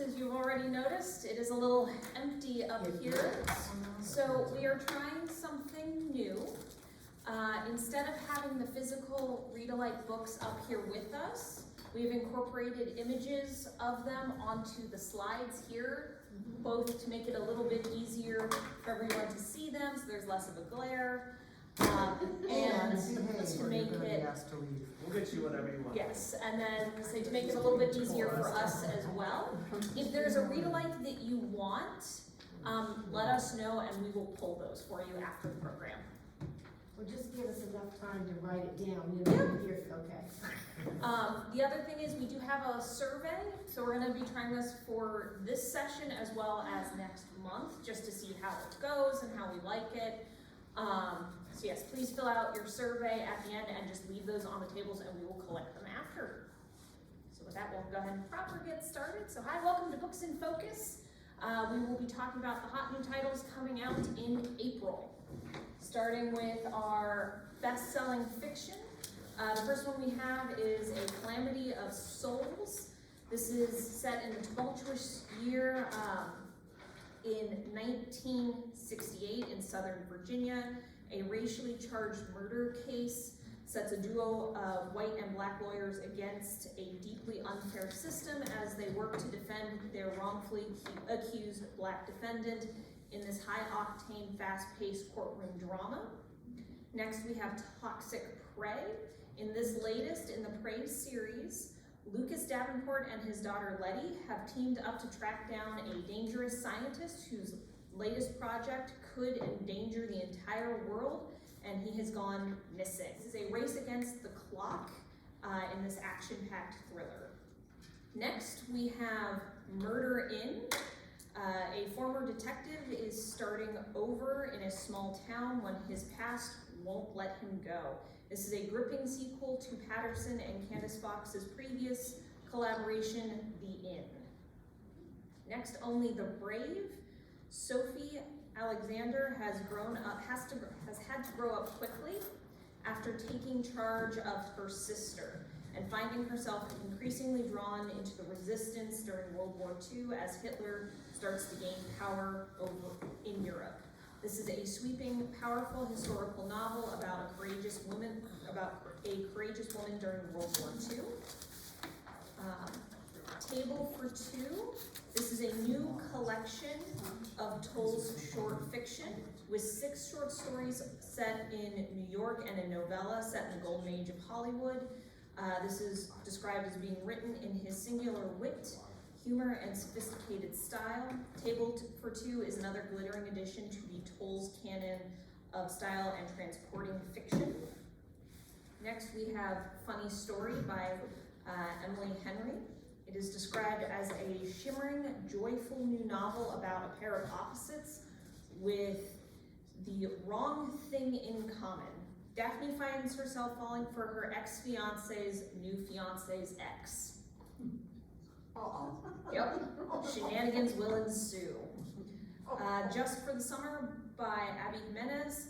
as you've already noticed, it is a little empty up here. So we are trying something new. Instead of having the physical read-alike books up here with us, we've incorporated images of them onto the slides here, both to make it a little bit easier for everyone to see them, so there's less of a glare, and to make it, We'll get you whatever you want. yes, and then so to make it a little bit easier for us as well. If there's a read-alike that you want, let us know and we will pull those for you after the program. Well, just give us enough time to write it down, you know, here, okay. The other thing is we do have a survey, so we're gonna be trying this for this session as well as next month, just to see how it goes and how we like it. So yes, please fill out your survey at the end and just leave those on the tables and we will collect them after. So with that, we'll go ahead and proper get started. So hi, welcome to Books in Focus. We will be talking about the hot new titles coming out in April. Starting with our best-selling fiction. The first one we have is A Calamity of Souls. This is set in the tumultuous year in 1968 in Southern Virginia. A racially charged murder case sets a duo of white and black lawyers against a deeply unfair system as they work to defend their wrongfully accused black defendant in this high-octane, fast-paced courtroom drama. Next, we have Toxic Prey. In this latest in the Prey series, Lucas Davenport and his daughter Letty have teamed up to track down a dangerous scientist whose latest project could endanger the entire world, and he has gone missing. This is a race against the clock in this action-packed thriller. Next, we have Murder In. A former detective is starting over in a small town when his past won't let him go. This is a gripping sequel to Patterson and Candace Fox's previous collaboration, The Inn. Next, Only the Brave. Sophie Alexander has had to grow up quickly after taking charge of her sister and finding herself increasingly drawn into the resistance during World War II as Hitler starts to gain power over in Europe. This is a sweeping, powerful historical novel about a courageous woman during World War II. Table for Two. This is a new collection of Toll's short fiction with 6 short stories set in New York and a novella set in the golden age of Hollywood. This is described as being written in his singular wit, humor, and sophisticated style. Table for Two is another glittering addition to the Toll's canon of style and transporting fiction. Next, we have Funny Story by Emily Henry. It is described as a shimmering, joyful new novel about a pair of opposites with the wrong thing in common. Daphne finds herself falling for her ex-fiance's new fiance's ex. Yep, shenanigans will ensue. Just for the Summer by Abby Jimenez.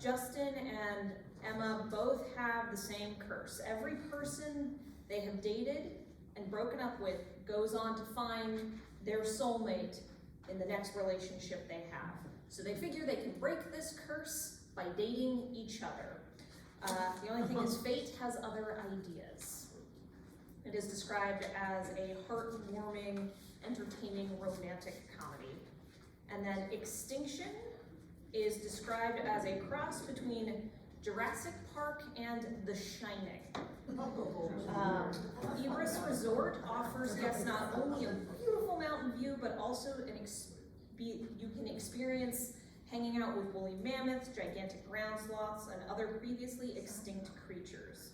Justin and Emma both have the same curse. Every person they have dated and broken up with goes on to find their soulmate in the next relationship they have. So they figure they can break this curse by dating each other. The only thing is fate has other ideas. It is described as a heartwarming, entertaining, romantic comedy. And then Extinction is described as a cross between Jurassic Park and The Shining. Ibris Resort offers guests not only a beautiful mountain view, but also you can experience hanging out with woolly mammoths, gigantic ground sloths, and other previously extinct creatures.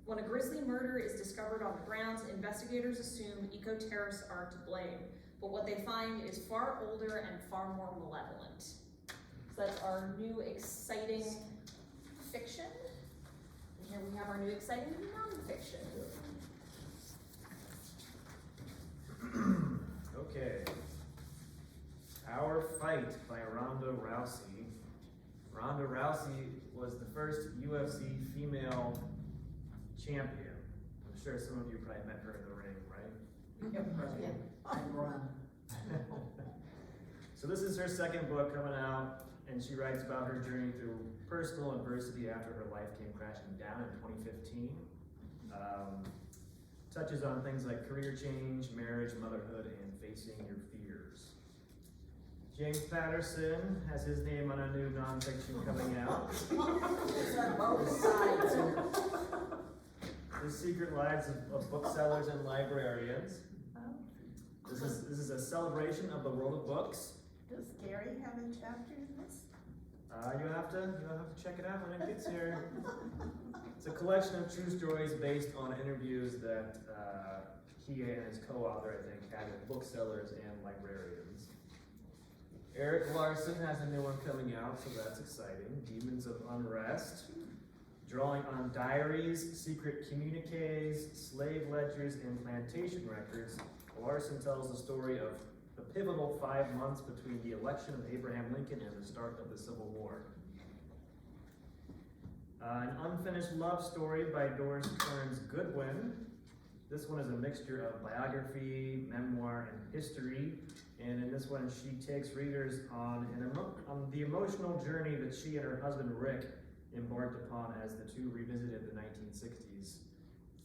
When a grisly murder is discovered on the grounds, investigators assume eco-terrorists are to blame, but what they find is far older and far more malevolent. So that's our new exciting fiction. And here we have our new exciting nonfiction. Okay. Our Fight by Ronda Rousey. Ronda Rousey was the first UFC female champion. I'm sure some of you probably met her in the ring, right? Yeah. And run. So this is her second book coming out, and she writes about her journey through personal adversity after her life came crashing down in 2015. Touches on things like career change, marriage, motherhood, and facing your fears. James Patterson has his name on a new nonfiction coming out. It's on both sides. The Secret Lives of Booksellers and Librarians. This is a celebration of the world of books. Does Gary have a chapter in this? You'll have to check it out when it gets here. It's a collection of true stories based on interviews that he and his co-author, I think, had with booksellers and librarians. Eric Larson has a new one coming out, so that's exciting. Demons of Unrest. Drawing on diaries, secret communiques, slave ledgers, and plantation records, Larson tells the story of the pivotal 5 months between the election of Abraham Lincoln and the start of the Civil War. An unfinished love story by Doris Kearns Goodwin. This one is a mixture of biography, memoir, and history. And in this one, she takes readers on the emotional journey that she and her husband Rick embarked upon as the two revisited the 1960s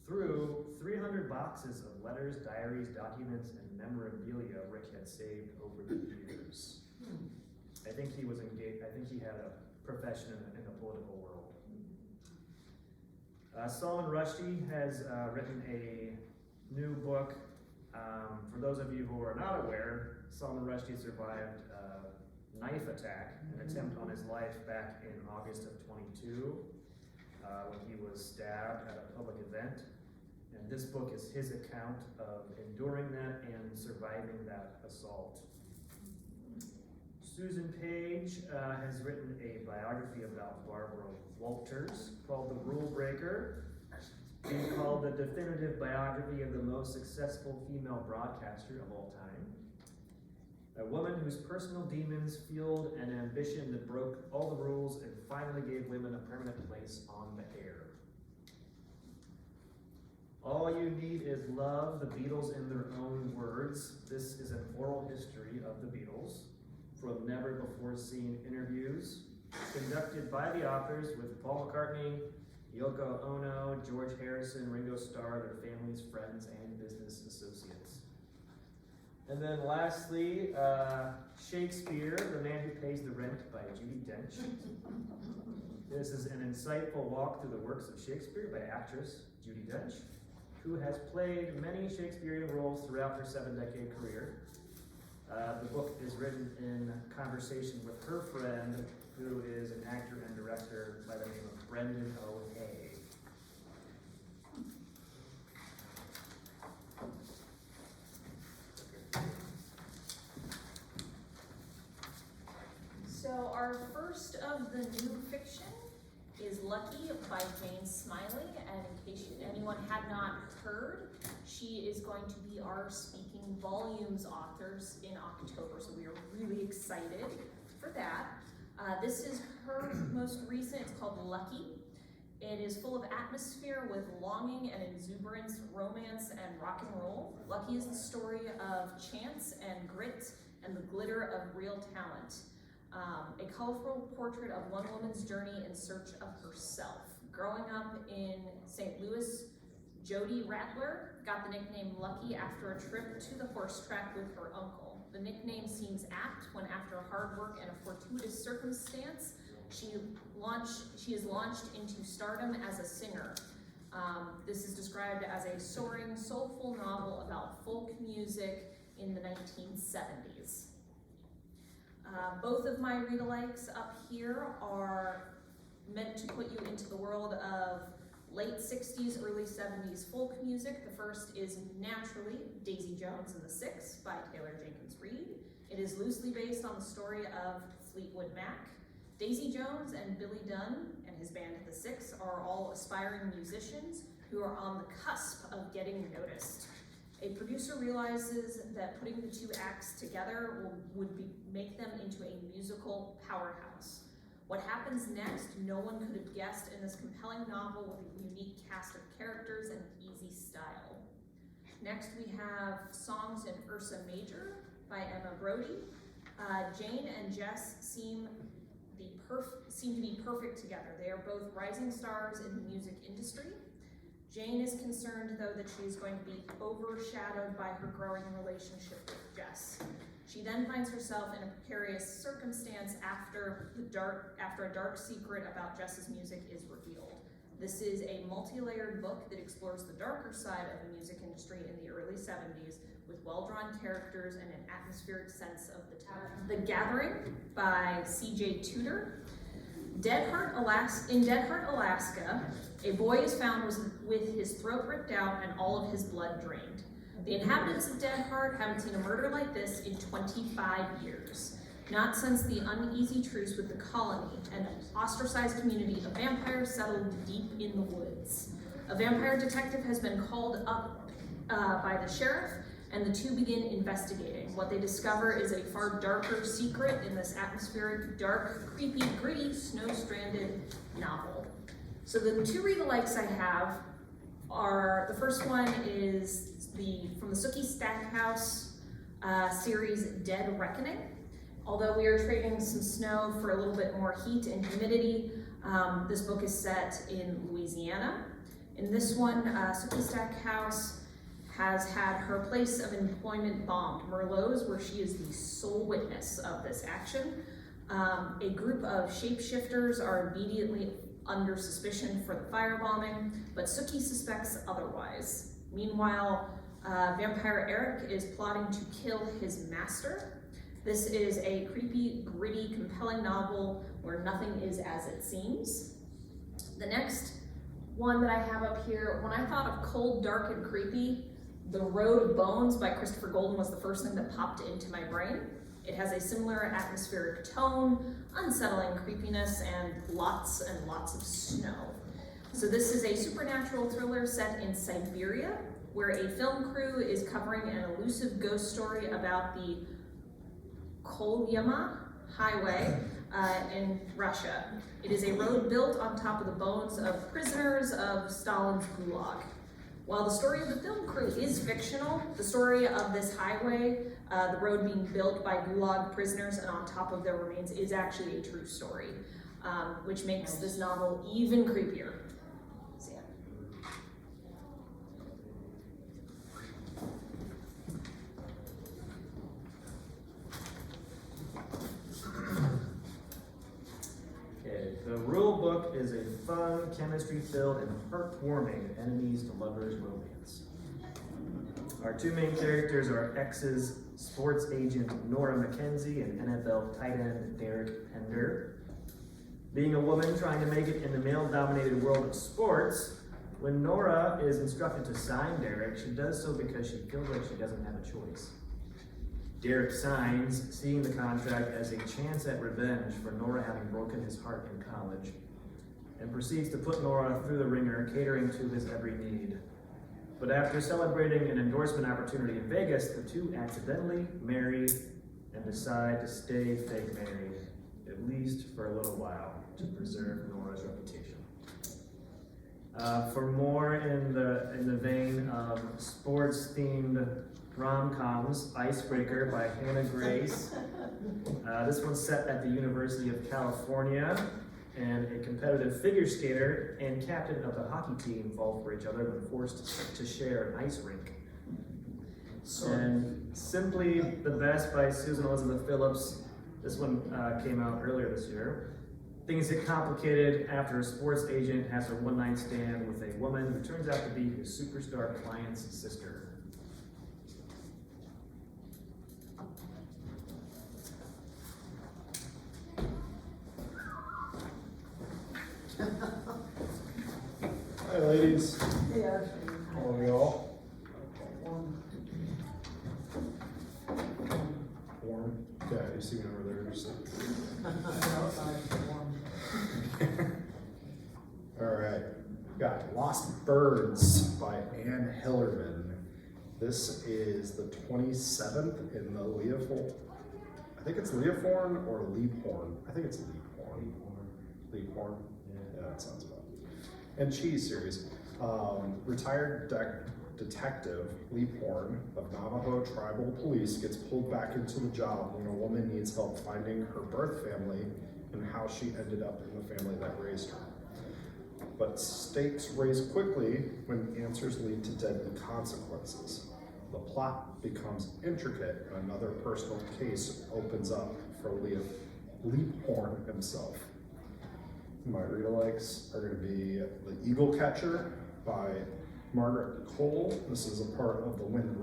through 300 boxes of letters, diaries, documents, and memorabilia Rick had saved over the years. I think he was engaged. I think he had a profession in the political world. Salman Rushdie has written a new book. For those of you who are not aware, Salman Rushdie survived a knife attack, an attempt on his life back in August of 22, when he was stabbed at a public event. And this book is his account of enduring that and surviving that assault. Susan Page has written a biography about Barbara Walters called The Rule Breaker, being called the definitive biography of the most successful female broadcaster of all time. A woman whose personal demons fueled an ambition that broke all the rules and finally gave women a permanent place on the air. All You Need Is Love, the Beatles in Their Own Words. This is an oral history of the Beatles from never-before-seen interviews conducted by the authors with Paul McCartney, Yoko Ono, George Harrison, Ringo Starr, their families, friends, and business associates. And then lastly, Shakespeare, The Man Who Pays the Rent by Judi Dench. This is an insightful walk through the works of Shakespeare by actress Judi Dench, who has played many Shakespearean roles throughout her 7-decade career. The book is written in conversation with her friend, who is an actor and director by the name of Brendan O. Hay. So our first of the new fiction is Lucky by Jane Smiley, and in case anyone had not heard, she is going to be our Speaking Volumes authors in October, so we are really excited for that. This is her most recent, it's called Lucky. It is full of atmosphere with longing and exuberance, romance, and rock and roll. Lucky is the story of chance and grit and the glitter of real talent. A colorful portrait of one woman's journey in search of herself. Growing up in St. Louis, Jody Rattler got the nickname Lucky after a trip to the horse track with her uncle. The nickname seems apt when, after hard work and a fortuitous circumstance, she is launched into stardom as a singer. This is described as a soaring, soulful novel about folk music in the 1970s. Both of my read-alikes up here are meant to put you into the world of late 60s, early 70s folk music. The first is Naturally, Daisy Jones and the Six by Taylor Jenkins Reid. It is loosely based on the story of Fleetwood Mac. Daisy Jones and Billy Dunn and his band The Six are all aspiring musicians who are on the cusp of getting noticed. A producer realizes that putting the two acts together would make them into a musical powerhouse. What happens next, no one could have guessed in this compelling novel with a unique cast of characters and easy style. next we have Songs in Ursa Major by Emma Brody. Jane and Jess seem to be perfect together. They are both rising stars in the music industry. Jane is concerned, though, that she is going to be overshadowed by her growing relationship with Jess. She then finds herself in a precarious circumstance after a dark secret about Jess's music is revealed. This is a multi-layered book that explores the darker side of the music industry in the early 70s with well-drawn characters and an atmospheric sense of the time. The Gathering by C.J. Tudor. In Dead Heart, Alaska, a boy is found with his throat ripped out and all of his blood drained. The inhabitants of Dead Heart haven't seen a murder like this in 25 years. Not since the uneasy truce with the colony, an ostracized community of vampires settled deep in the woods. A vampire detective has been called up by the sheriff, and the two begin investigating. What they discover is a far darker secret in this atmospheric, dark, creepy, gritty, snow-stranded novel. So the two read-alikes I have are, the first one is from the Sookie Stackhouse series Dead Reckoning. Although we are trading some snow for a little bit more heat and humidity, this book is set in Louisiana. In this one, Sookie Stackhouse has had her place of employment bombed, Merlot's, where she is the sole witness of this action. A group of shapeshifters are immediately under suspicion for the firebombing, but Sookie suspects otherwise. Meanwhile, Vampire Eric is plotting to kill his master. This is a creepy, gritty, compelling novel where nothing is as it seems. The next one that I have up here, when I thought of cold, dark, and creepy, The Road of Bones by Christopher Golden was the first thing that popped into my brain. It has a similar atmospheric tone, unsettling creepiness, and lots of snow. So this is a supernatural thriller set in Siberia, where a film crew is covering an elusive ghost story about the Kolyma Highway in Russia. It is a road built on top of the bones of prisoners of Stalin's Gulag. While the story of the film crew is fictional, the story of this highway, the road being built by Gulag prisoners and on top of their remains, is actually a true story, which makes this novel even creepier. So, yeah. Okay, the rule book is a fun, chemistry-filled, and heartwarming enemies to lovers romance. Our two main characters are exes, sports agent Nora McKenzie and NFL tight end Derek Pender. Being a woman trying to make it in the male-dominated world of sports, when Nora is instructed to sign Derek, she does so because she feels like she doesn't have a choice. Derek signs, seeing the contract as a chance at revenge for Nora having broken his heart in college, and proceeds to put Nora through the ringer, catering to his every need. But after celebrating an endorsement opportunity in Vegas, the two accidentally marry and decide to stay fake married, at least for a little while, to preserve Nora's reputation. For more in the vein of sports-themed rom-coms, Icebreaker by Hannah Grace. This one's set at the University of California, and a competitive figure skater and captain of the hockey team fall for each other when forced to share an ice rink. And Simply the Best by Susan Elizabeth Phillips. This one came out earlier this year. Things get complicated after a sports agent has a one-night stand with a woman who turns out to be his superstar client's sister. Hi, ladies. Yeah. How are we all? Warm? Okay, you see me over there. Just all right. We got Lost Birds by Anne Hillerman. This is the 27th in the Leafhorn. I think it's Leafhorn or Leaphorn. I think it's Leaphorn. Leaphorn. Yeah, that sounds about. And Cheese series. Retired Detective Lee Horn of Navajo Tribal Police gets pulled back into the job when a woman needs help finding her birth family and how she ended up in the family that raised her. But stakes raise quickly when answers lead to deadly consequences. The plot becomes intricate and another personal case opens up for Lee Horn himself. My read-alikes are going to be The Eagle Catcher by Margaret Cole. This is a part of the Wind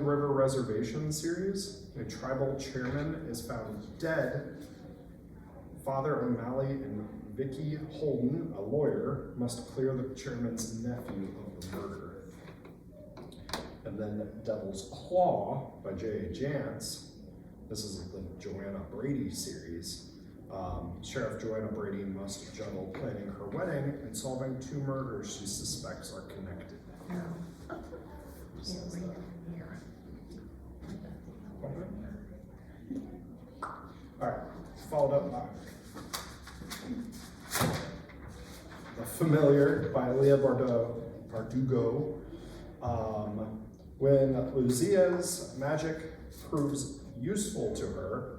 River Reservation series. A tribal chairman is found dead. Father O'Malley and Vicky Holden, a lawyer, must clear the chairman's nephew of the murder. And then Devil's Claw by J.A. Jantz. This is the Joanna Brady series. Sheriff Joanna Brady must juggle planning her wedding and solving 2 murders she suspects are connected. Can't read it here. Alright, followed up by The Familiar by Leah Bardugo. When Lucia's magic proves useful to her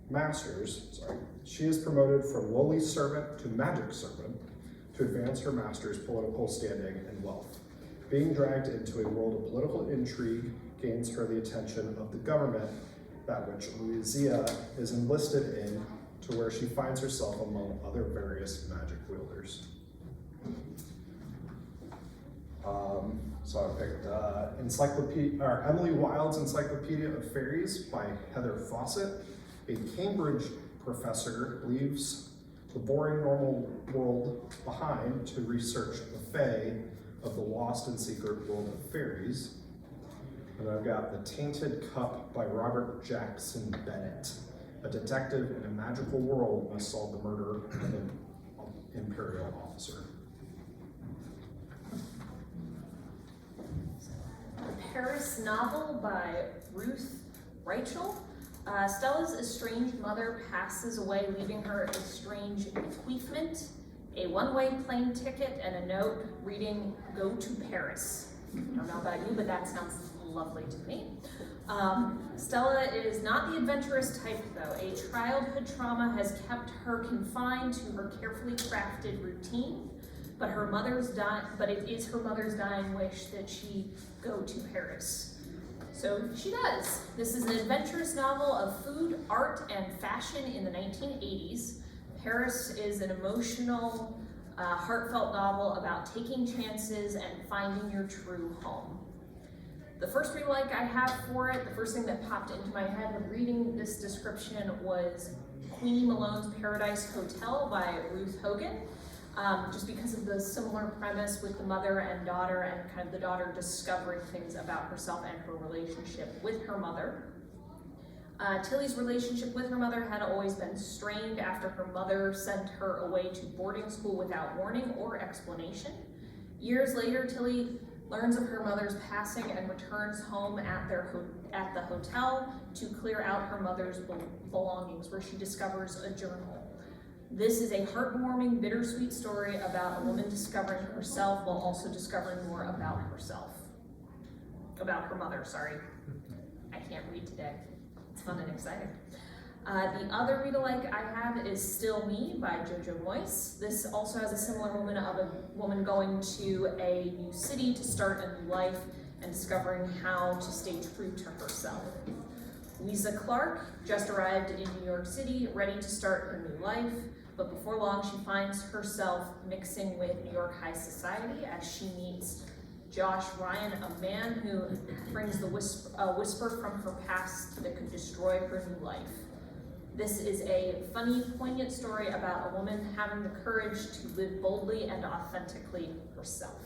masters, she is promoted from lowly servant to magic servant to advance her master's political standing and wealth. Being dragged into a world of political intrigue gains her the attention of the government, that which Lucia is enlisted in, to where she finds herself among other various magic wielders. So I picked Emily Wilde's Encyclopedia of Fairies by Heather Fawcett. A Cambridge professor leaves the boring normal world behind to research the fae of the lost and secret world of fairies. And I've got The Tainted Cup by Robert Jackson Bennett. A detective in a magical world must solve the murder of an imperial officer. The Paris novel by Ruth Rachel. Stella's estranged mother passes away, leaving her a strange bequeathment, a one-way plane ticket, and a note reading, "Go to Paris." I don't know about you, but that sounds lovely to me. Stella is not the adventurous type, though. A childhood trauma has kept her confined to her carefully crafted routine, but it is her mother's dying wish that she go to Paris. So she does. This is an adventurous novel of food, art, and fashion in the 1980s. Paris is an emotional, heartfelt novel about taking chances and finding your true home. The first read-alike I have for it, the first thing that popped into my head when reading this description was Queenie Malone's Paradise Hotel by Ruth Hogan. Just because of the similar premise with the mother and daughter and kind of the daughter discovering things about herself and her relationship with her mother. Tilly's relationship with her mother had always been strained after her mother sent her away to boarding school without warning or explanation. Years later, Tilly learns of her mother's passing and returns home at the hotel to clear out her mother's belongings, where she discovers a journal. This is a heartwarming, bittersweet story about a woman discovering herself while also discovering more about herself. About her mother, sorry. I can't read today. It's fun and exciting. The other read-alike I have is Still Me by Jojo Moyes. This also has a similar moment of a woman going to a new city to start a new life and discovering how to stay true to herself. Lisa Clark just arrived in New York City, ready to start her new life, but before long she finds herself mixing with New York high society as she meets Josh Ryan, a man who brings a whisper from her past that could destroy her new life. This is a funny, poignant story about a woman having the courage to live boldly and authentically herself.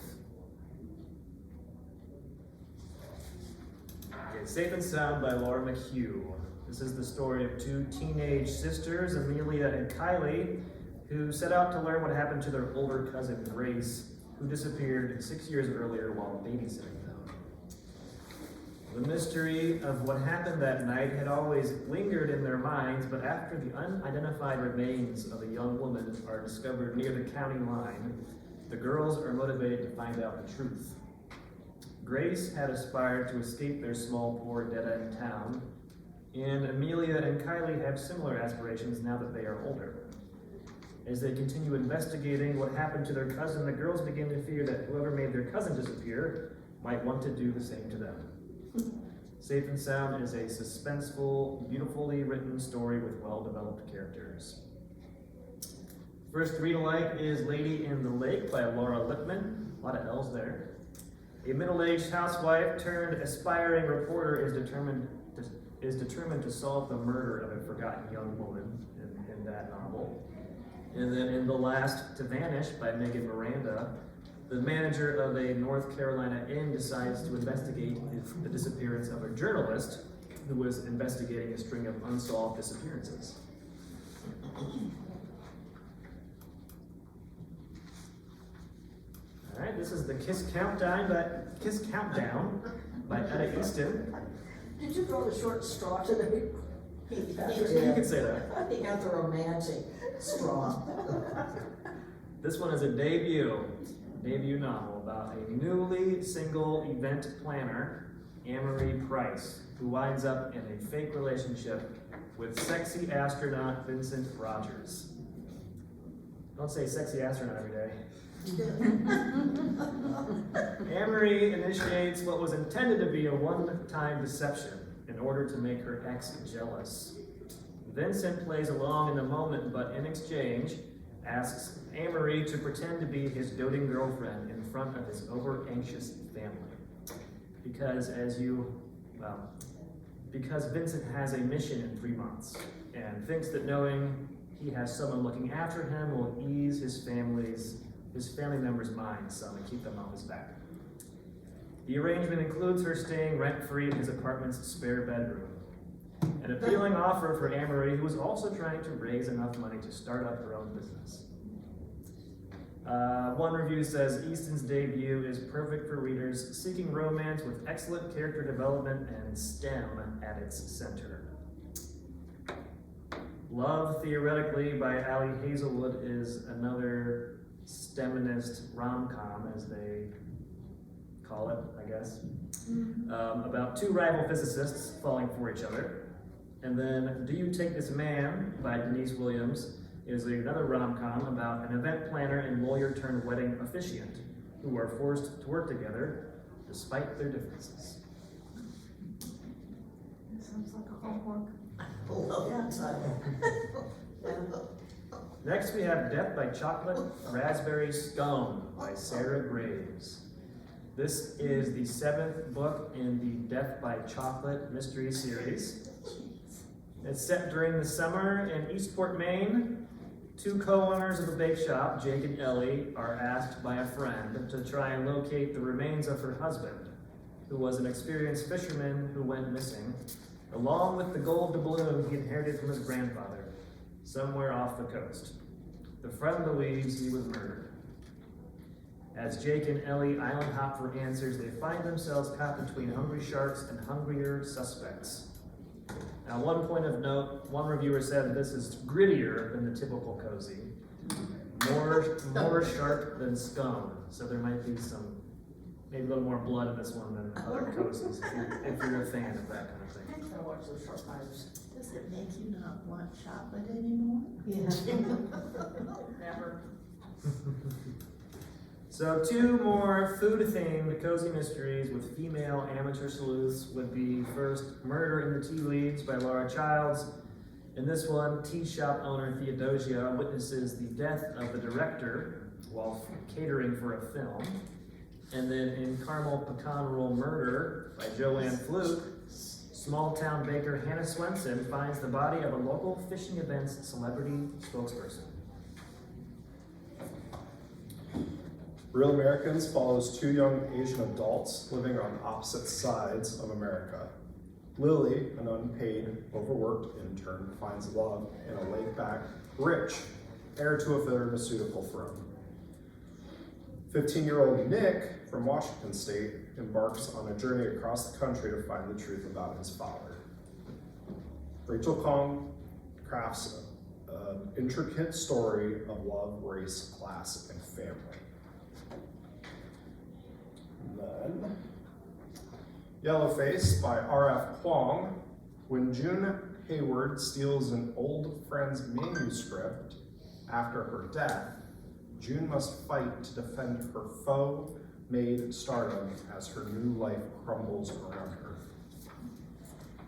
Okay, Safe and Sound by Laura McHugh. This is the story of 2 teenage sisters, Amelia and Kylie, who set out to learn what happened to their older cousin Grace, who disappeared 6 years earlier while babysitting them. The mystery of what happened that night had always lingered in their minds, but after the unidentified remains of a young woman are discovered near the county line, The girls are motivated to find out the truth. Grace had aspired to escape their small, poor, dead-end town, and Amelia and Kylie have similar aspirations now that they are older. As they continue investigating what happened to their cousin, the girls begin to fear that whoever made their cousin disappear might want to do the same to them. Safe and Sound is a suspenseful, beautifully written story with well-developed characters. First read alike is Lady in the Lake by Laura Lipman. A lot of L's there. A middle-aged housewife turned aspiring reporter is determined to solve the murder of a forgotten young woman in that novel. And then in The Last to Vanish by Megan Miranda, the manager of a North Carolina inn decides to investigate the disappearance of a journalist who was investigating a string of unsolved disappearances. All right, this is the Kiss Countdown by Etta Easton. Did you draw the short straw today? You can say that. I think that's a romantic straw. This one is a debut novel about a newly single event planner, Amory Price, who winds up in a fake relationship with sexy astronaut Vincent Rogers. Don't say sexy astronaut every day. Amory initiates what was intended to be a one-time deception in order to make her ex jealous. Vincent plays along in the moment, but in exchange, asks Amory to pretend to be his doting girlfriend in front of his over-anxious family. Because Vincent has a mission in 3 months, and thinks that knowing he has someone looking after him will ease his family members' minds some and keep them off his back. The arrangement includes her staying rent-free in his apartment's spare bedroom. An appealing offer for Amory, who is also trying to raise enough money to start up her own business. One review says Easton's debut is perfect for readers seeking romance with excellent character development and STEM at its center. Love Theoretically by Ali Hazelwood is another STEMinist rom-com, as they call it, I guess, about two rival physicists falling for each other. And then Do You Take This Man by Denise Williams is another rom-com about an event planner and lawyer-turned-wedding officiant who are forced to work together despite their differences. Sounds like a homework. I love that title. Next we have Death by Chocolate, Raspberry Scone by Sarah Graves. This is the 7th book in the Death by Chocolate mystery series. It's set during the summer in Eastport, Maine. Two co-owners of a bake shop, Jake and Ellie, are asked by a friend to try and locate the remains of her husband, who was an experienced fisherman who went missing, along with the gold doubloon he inherited from his grandfather, somewhere off the coast. The friend believes he was murdered. As Jake and Ellie island hop for answers, they find themselves caught between hungry sharks and hungrier suspects. Now, one point of note, one reviewer said this is grittier than the typical cozy, more sharp than scone. So there might be maybe a little more blood in this one than other cozies, if you're a fan of that kind of thing. I watch those short fires. Does it make you not want chocolate anymore? Yeah. Never. So 2 more food-themed cozy mysteries with female amateur sleuths would be first Murder in the Tea Leaves by Laura Childs. In this one, tea shop owner Theodosia witnesses the death of the director while catering for a film. And then in Caramel Pecan Roll Murder by Joanne Fluke, small-town baker Hannah Swenson finds the body of a local fishing event's celebrity spokesperson. Real Americans follows 2 young Asian adults living on opposite sides of America. Lily, an unpaid, overworked intern, finds love in a laid-back Rich, heir to a pharmaceutical firm. 15-year-old Nick from Washington State embarks on a journey across the country to find the truth about his father. Rachel Kong crafts an intricate story of love, race, class, and family. Yellowface by R.F. Kuang. When June Hayward steals an old friend's manuscript after her death, June must fight to defend her foe-made stardom as her new life crumbles around her.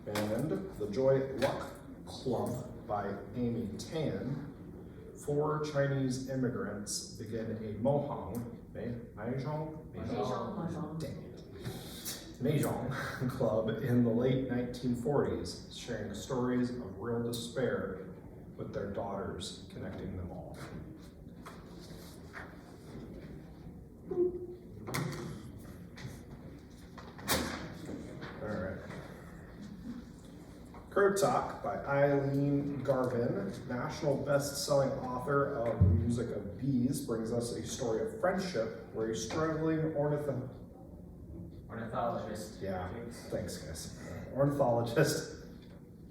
And The Joy Luck Club by Amy Tan. 4 Chinese immigrants begin a Mahjong club in the late 1940s, sharing stories of real despair with their daughters, connecting them all. All right. Crow Talk by Eileen Garvin, national best-selling author of The Music of Bees, brings us a story of friendship where a struggling Ornithologist. Yeah, thanks guys. Ornithologist,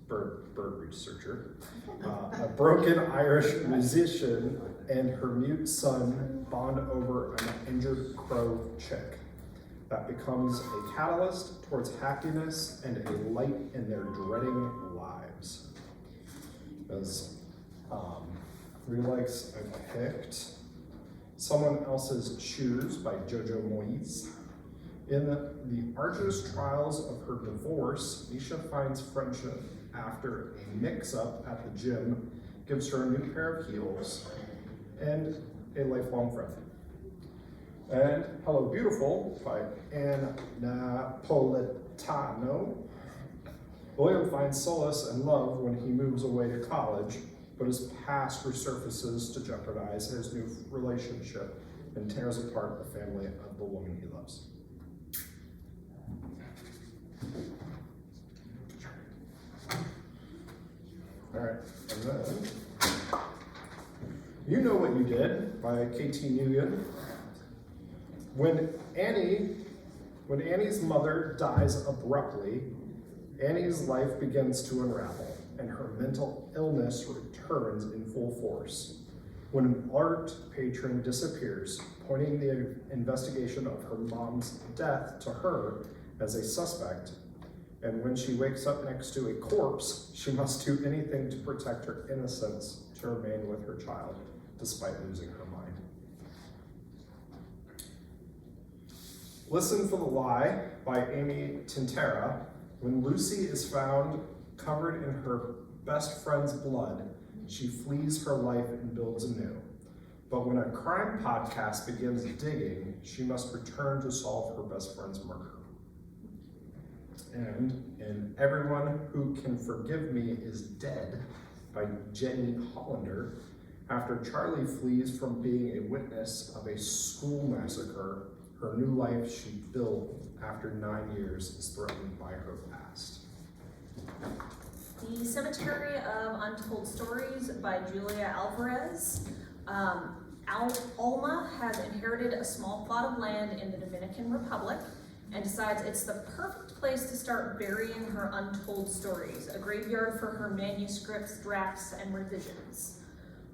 bird researcher, a broken Irish musician and her mute son bond over an injured crow chick that becomes a catalyst towards happiness and a light in their dreading lives. As Relax, I picked Someone Else's Shoes by Jojo Moyes. In the arduous trials of her divorce, Nisha finds friendship after a mix-up at the gym gives her a new pair of heels and a lifelong friend. And Hello Beautiful by Ann Napolitano. William finds solace and love when he moves away to college, but his past resurfaces to jeopardize his new relationship and tears apart the family of the woman he loves. All right, and then You Know What You Did by K.T. Nguyen. When Annie's mother dies abruptly, Annie's life begins to unravel, and her mental illness returns in full force. When an art patron disappears, pointing the investigation of her mom's death to her as a suspect, and when she wakes up next to a corpse, she must do anything to protect her innocence to remain with her child, despite losing her mind. Listen for the Lie by Amy Tintera. When Lucy is found covered in her best friend's blood, she flees her life and builds anew. But when a crime podcast begins digging, she must return to solve her best friend's murder. And in Everyone Who Can Forgive Me Is Dead by Jenny Hollander, after Charlie flees from being a witness of a school massacre, her new life she built after 9 years is threatened by her past. The Cemetery of Untold Stories by Julia Alvarez. Alma has inherited a small plot of land in the Dominican Republic and decides it's the perfect place to start burying her untold stories, a graveyard for her manuscripts, drafts, and revisions.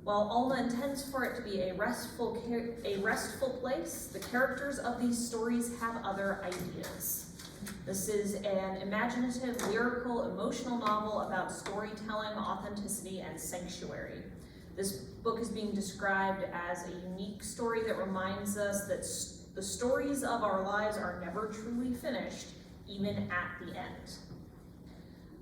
While Alma intends for it to be a restful place, the characters of these stories have other ideas. This is an imaginative, lyrical, emotional novel about storytelling, authenticity, and sanctuary. This book is being described as a unique story that reminds us that the stories of our lives are never truly finished, even at the end.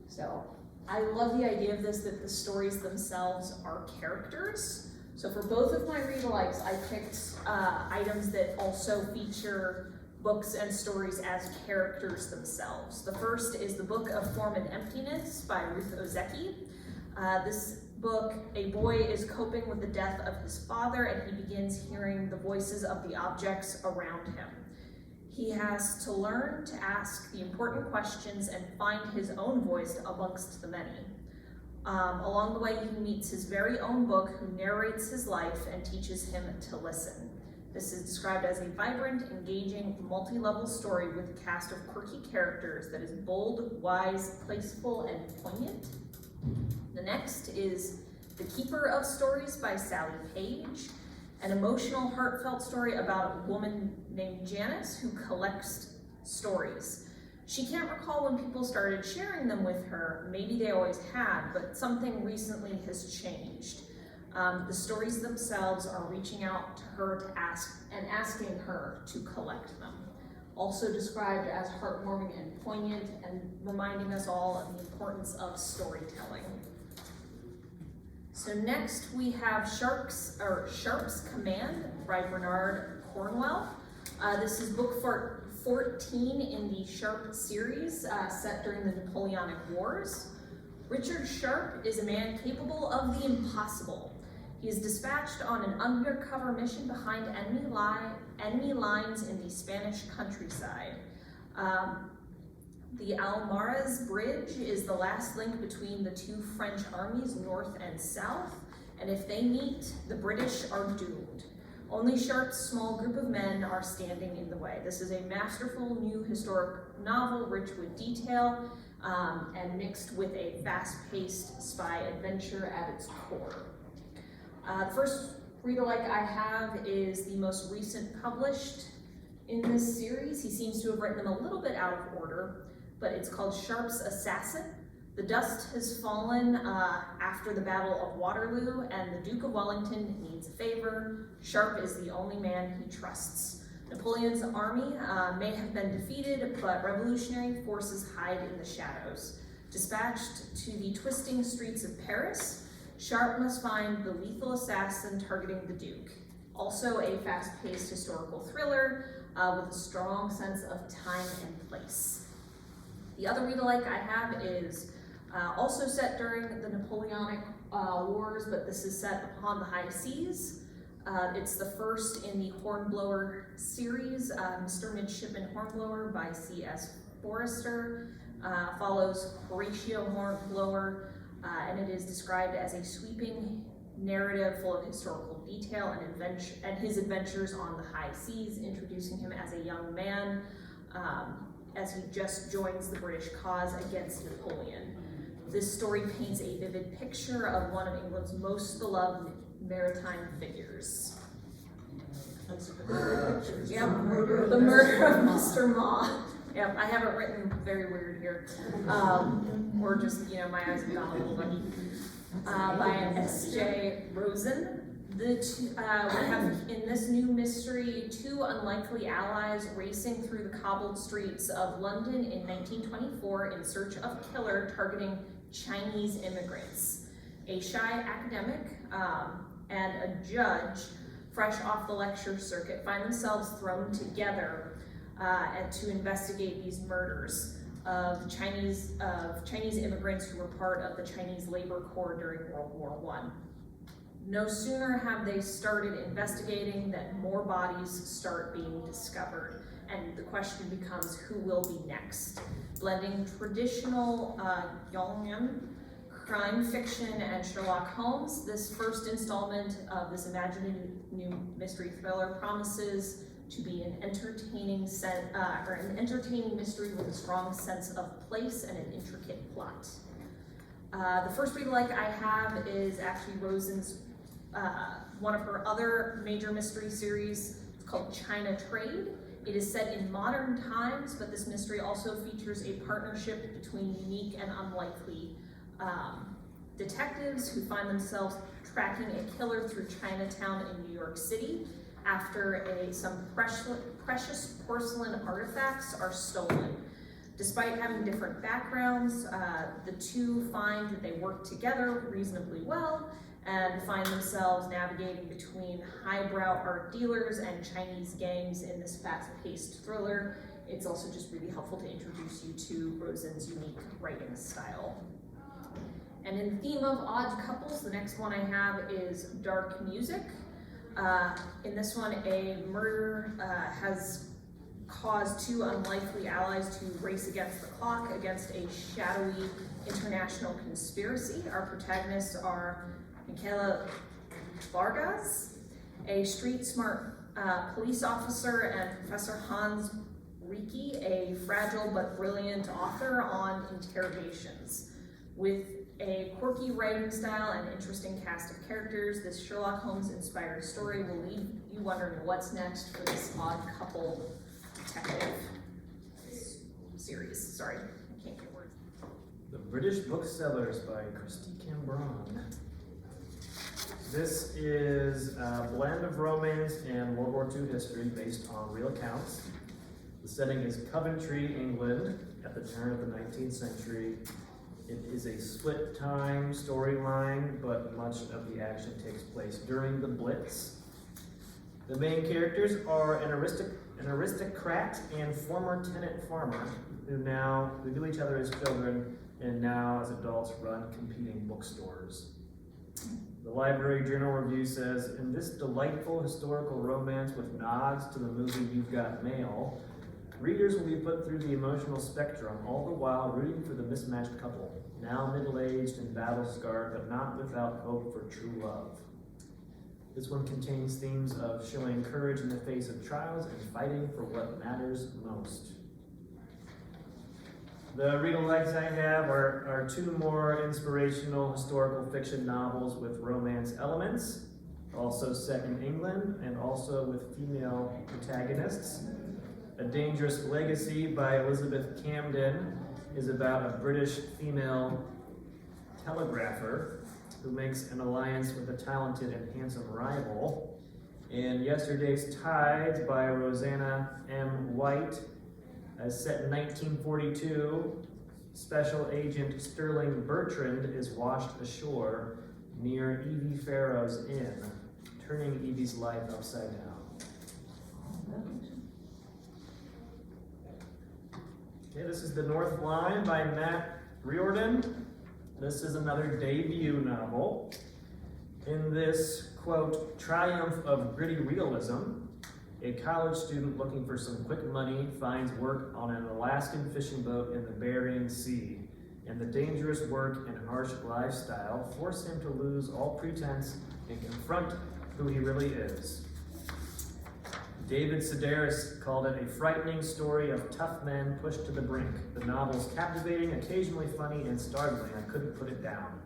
So, I love the idea of this, that the stories themselves are characters. So for both of my read-alikes, I picked items that also feature books and stories as characters themselves. The first is The Book of Form and Emptiness by Ruth Ozeki. This book, a boy is coping with the death of his father, and he begins hearing the voices of the objects around him. He has to learn to ask the important questions and find his own voice amongst the many. Along the way, he meets his very own book, who narrates his life and teaches him to listen. This is described as a vibrant, engaging, multi-level story with a cast of quirky characters that is bold, wise, playful, and poignant. The next is The Keeper of Stories by Sally Page, an emotional, heartfelt story about a woman named Janice who collects stories. She can't recall when people started sharing them with her. Maybe they always had, but something recently has changed. The stories themselves are reaching out to her to asking her to collect them. Also described as heartwarming and poignant, and reminding us all of the importance of storytelling. So next we have Sharp's Command by Bernard Cornwell. This is book 14 in the Sharp series, set during the Napoleonic Wars. Richard Sharp is a man capable of the impossible. He is dispatched on an undercover mission behind enemy lines in the Spanish countryside. The Almaraz Bridge is the last link between the two French armies, north and south, and if they meet, the British are doomed. Only Sharp's small group of men are standing in the way. This is a masterful new historic novel, rich with detail, and mixed with a fast-paced spy adventure at its core. The first read-alike I have is the most recent published in this series. He seems to have written them a little bit out of order, but it's called Sharp's Assassin. The dust has fallen after the Battle of Waterloo, and the Duke of Wellington needs a favor. Sharp is the only man he trusts. Napoleon's army may have been defeated, but revolutionary forces hide in the shadows. Dispatched to the twisting streets of Paris, Sharp must find the lethal assassin targeting the Duke. Also a fast-paced historical thriller with a strong sense of time and place. The other read-alike I have is also set during the Napoleonic Wars, but this is set upon the high seas. It's the first in the Hornblower series, Mr. Midshipman Hornblower by C.S. Forester. Follows Horatio Hornblower, and it is described as a sweeping narrative full of historical detail and his adventures on the high seas, introducing him as a young man as he just joins the British cause against Napoleon. This story paints a vivid picture of one of England's most beloved maritime figures. That's a good picture. Yep, the murder of Mr. Ma. Yep, I have it written very weird here. Or just, my eyes have gone a little funny. By S.J. Rosen. We have in this new mystery two unlikely allies racing through the cobbled streets of London in 1924 in search of a killer targeting Chinese immigrants. A shy academic and a judge, fresh off the lecture circuit, find themselves thrown together to investigate these murders of Chinese immigrants who were part of the Chinese Labor Corps during World War I. No sooner have they started investigating than more bodies start being discovered, and the question becomes who will be next. Blending traditional Jungian crime fiction and Sherlock Holmes, this first installment of this imaginative new mystery thriller promises to be an entertaining mystery with a strong sense of place and an intricate plot. The first read-alike I have is actually Rosen's one of her other major mystery series. It's called China Trade. It is set in modern times, but this mystery also features a partnership between unique and unlikely detectives who find themselves tracking a killer through Chinatown in New York City after some precious porcelain artifacts are stolen. Despite having different backgrounds, the two find that they work together reasonably well and find themselves navigating between highbrow art dealers and Chinese gangs in this fast-paced thriller. It's also just really helpful to introduce you to Rosen's unique writing style. And in the theme of odd couples, the next one I have is Dark Music. In this one, a murder has caused two unlikely allies to race against the clock against a shadowy international conspiracy. Our protagonists are Michaela Vargas, a street-smart police officer, and Professor Hans Ricci, a fragile but brilliant author on interrogations. With a quirky writing style and interesting cast of characters, this Sherlock Holmes-inspired story will leave you wondering what's next for this odd couple detective. series. Sorry, I can't get words. The British Booksellers by Christy Cambron. This is a blend of romance and World War II history based on real accounts. The setting is Coventry, England, at the turn of the 19th century. It is a split time storyline, but much of the action takes place during the Blitz. The main characters are an aristocrat and former tenant farmer who knew each other as children and now as adults run competing bookstores. The Library Journal review says, in this delightful historical romance with nods to the movie You've Got Mail, readers will be put through the emotional spectrum, all the while rooting for the mismatched couple, now middle-aged and battle-scarred, but not without hope for true love. This one contains themes of showing courage in the face of trials and fighting for what matters most. The read-alikes I have are two more inspirational historical fiction novels with romance elements, also set in England and also with female protagonists. A Dangerous Legacy by Elizabeth Camden is about a British female telegrapher who makes an alliance with a talented and handsome rival. And Yesterday's Tides by Rosanna M. White, set in 1942, Special Agent Sterling Bertrand is washed ashore near Evie Farrow's Inn, turning Evie's life upside down. Okay, this is The North Line by Matt Riordan. This is another debut novel. In this, quote, triumph of gritty realism, a college student looking for some quick money finds work on an Alaskan fishing boat in the Bering Sea, and the dangerous work and harsh lifestyle force him to lose all pretense and confront who he really is. David Sedaris called it a frightening story of tough men pushed to the brink. The novel's captivating, occasionally funny, and startling. I couldn't put it down.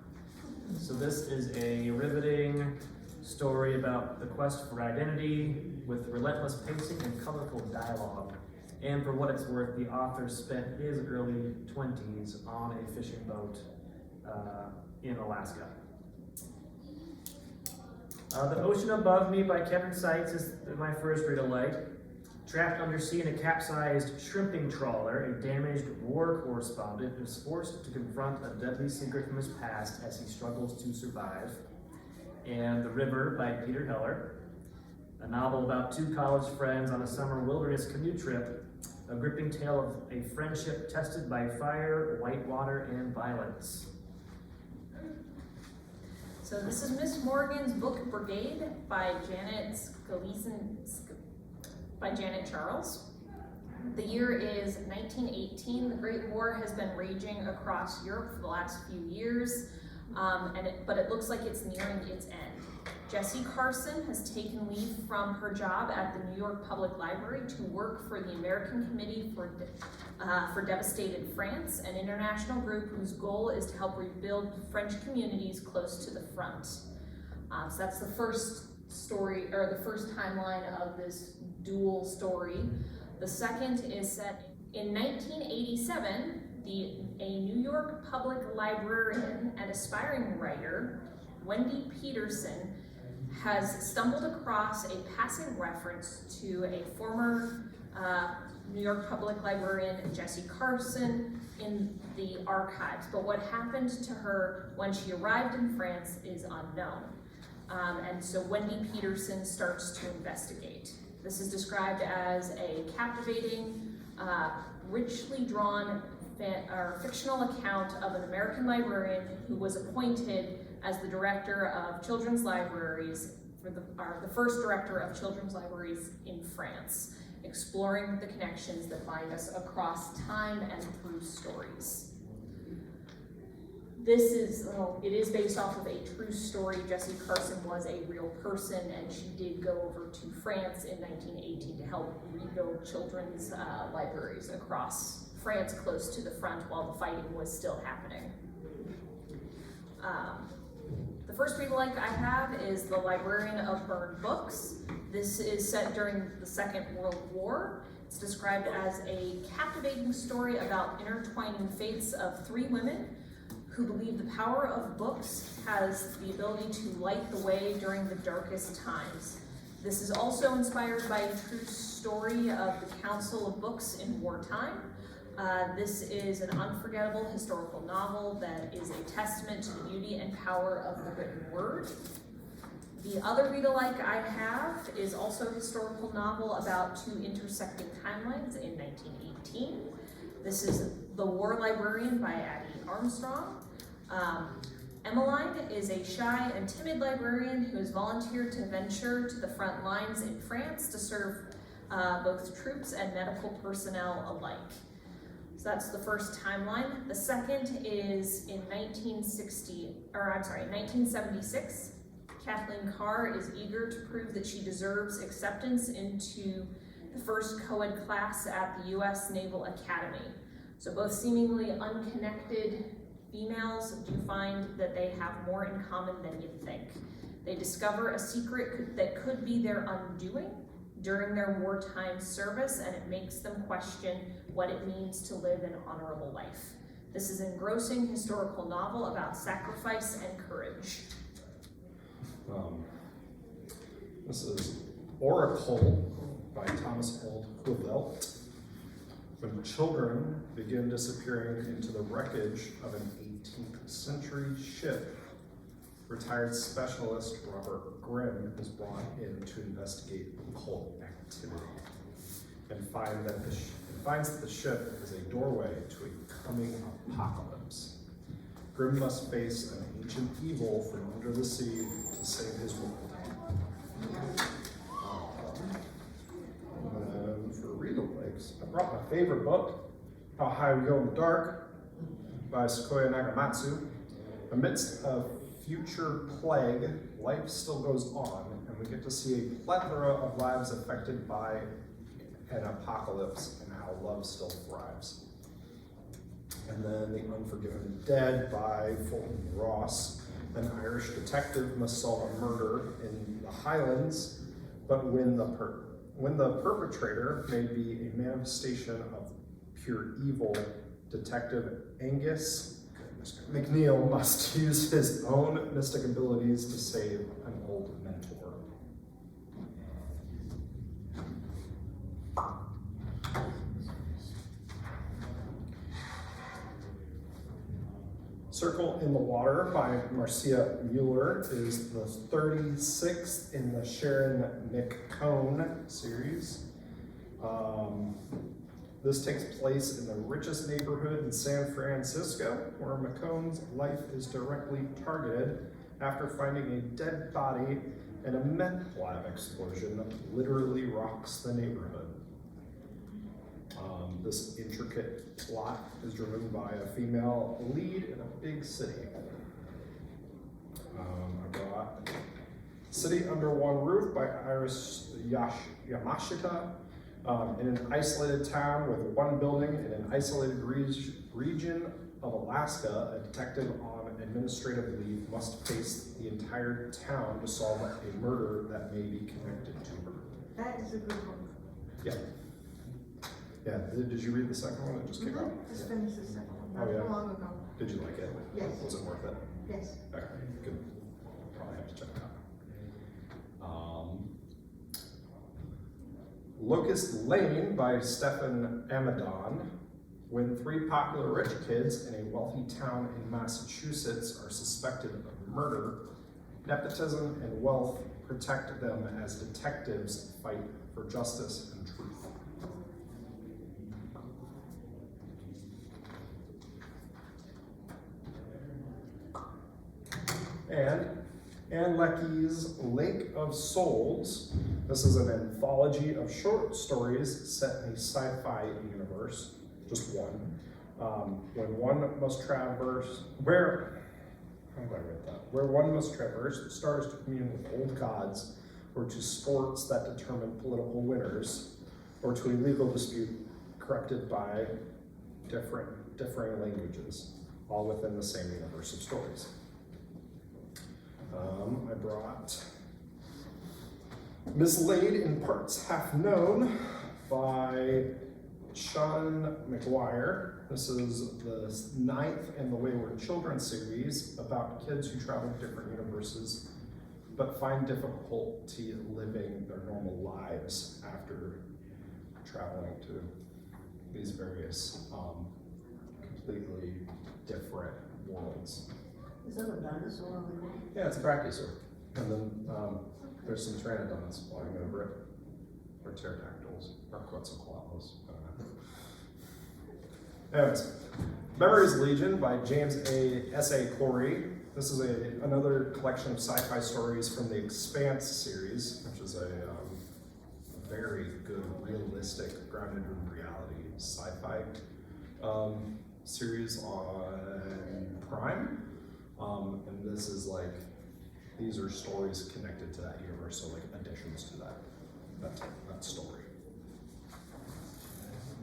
So this is a riveting story about the quest for identity with relentless pacing and colorful dialogue. And for what it's worth, the author spent his early 20s on a fishing boat in Alaska. The Ocean Above Me by Kevin Seitz is my first read-alike. Trapped under sea in a capsized shrimping trawler, a damaged war correspondent is forced to confront a deadly secret from his past as he struggles to survive. And The River by Peter Heller, a novel about two college friends on a summer wilderness canoe trip, a gripping tale of a friendship tested by fire, whitewater, and violence. So this is Miss Morgan's Book Brigade by Janet Charles. The year is 1918. The Great War has been raging across Europe for the last few years, but it looks like it's nearing its end. Jessie Carson has taken leave from her job at the New York Public Library to work for the American Committee for Devastated France, an international group whose goal is to help rebuild French communities close to the front. So that's the first story, or the first timeline of this dual story. The second is set in 1987. A New York public librarian and aspiring writer, Wendy Peterson, has stumbled across a passing reference to a former New York public librarian, Jessie Carson, in the archives. But what happened to her when she arrived in France is unknown. And so Wendy Peterson starts to investigate. This is described as a captivating, richly drawn fictional account of an American librarian who was appointed as the director of children's libraries, the first director of children's libraries in France, exploring the connections that bind us across time and through stories. This is, it is based off of a true story. Jessie Carson was a real person, and she did go over to France in 1918 to help rebuild children's libraries across France close to the front while the fighting was still happening. The first read-alike I have is The Librarian of Burned Books. This is set during the Second World War. It's described as a captivating story about intertwining fates of three women who believe the power of books has the ability to light the way during the darkest times. This is also inspired by a true story of the Council of Books in wartime. This is an unforgettable historical novel that is a testament to the beauty and power of the written word. The other read-alike I have is also a historical novel about two intersecting timelines in 1918. This is The War Librarian by Addie Armstrong. Emmeline is a shy and timid librarian who has volunteered to venture to the front lines in France to serve both troops and medical personnel alike. So that's the first timeline. The second is in 1976. Kathleen Carr is eager to prove that she deserves acceptance into the first co-ed class at the U.S. Naval Academy. So both seemingly unconnected females do find that they have more in common than you'd think. They discover a secret that could be their undoing during their wartime service, and it makes them question what it means to live an honorable life. This is an engrossing historical novel about sacrifice and courage. This is Oracle by Thomas L. Quillelt. When children begin disappearing into the wreckage of an 18th century ship, retired specialist Robert Grimm is brought in to investigate occult activity and finds that the ship is a doorway to a coming apocalypse. Grimm must face an ancient evil from under the sea to save his world. For read-alikes, I brought my favorite book, How High We Go in the Dark, by Sequoia Nagamatsu. Amidst a future plague, life still goes on, and we get to see a plethora of lives affected by an apocalypse and how love still thrives. And then The Unforgiven Dead by Fulton Ross. An Irish detective must solve a murder in the Highlands, but when the perpetrator may be a manifestation of pure evil, Detective Angus McNeil must use his own mystic abilities to save an old mentor. Circle in the Water by Marcia Mueller is the 36th in the Sharon McCone series. This takes place in the richest neighborhood in San Francisco, where McCone's life is directly targeted after finding a dead body, and a meth lab explosion literally rocks the neighborhood. This intricate plot is driven by a female lead in a big city. I brought City Under One Roof by Iris Yamashita. In an isolated town with one building in an isolated region of Alaska, a detective on administrative leave must face the entire town to solve a murder that may be connected to her. That is a good book. Yeah. Yeah, did you read the second one? It just came out. Just finished the second one, Oh, not yeah? too long ago. Did you like it? Yes. Was it worth it? Yes. Okay, good. Probably have to check it out. Locust Lane by Stephen Amadon. When three popular rich kids in a wealthy town in Massachusetts are suspected of murder, nepotism and wealth protect them as detectives fight for justice and truth. And Anne Leckie's Lake of Souls. This is an anthology of short stories set in a sci-fi universe, just one. Where one must traverse the stars to commune with old gods, or to sports that determine political winners, or to a legal dispute corrected by differing languages, all within the same universe of stories. I brought Mislaid in Parts Half Known, by Sean McGuire. This is the 9th in the Wayward Children series about kids who travel to different universes but find difficulty living their normal lives after traveling to these various completely different worlds. Is that a dinosaur on the ground? Yeah, it's a brachiosaur. And then there's some pteranodons flying over it, or pterodactyls, or quetzalcoatlus. I don't know. Anyways, Memories Legion by James S.A. Corey. This is another collection of sci-fi stories from the Expanse series, which is a very good, realistic, grounded in reality sci-fi series on Prime. And this is like, these are stories connected to that universe, so like additions to that story.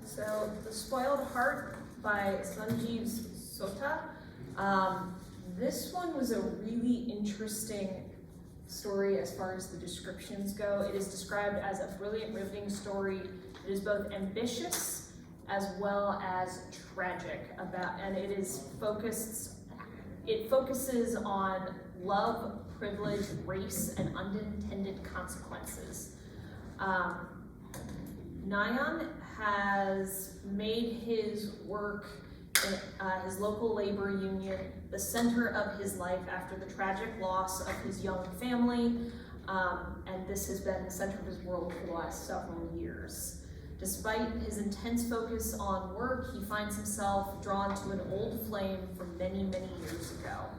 So, The Spoiled Heart by Sanjeev Sota. This one was a really interesting story as far as the descriptions go. It is described as a brilliant, riveting story. It is both ambitious as well as tragic and it focuses on love, privilege, race, and unintended consequences. Nyan has made his work in his local labor union the center of his life after the tragic loss of his young family, and this has been the center of his world for the last several years. Despite his intense focus on work, he finds himself drawn to an old flame from many, many years ago.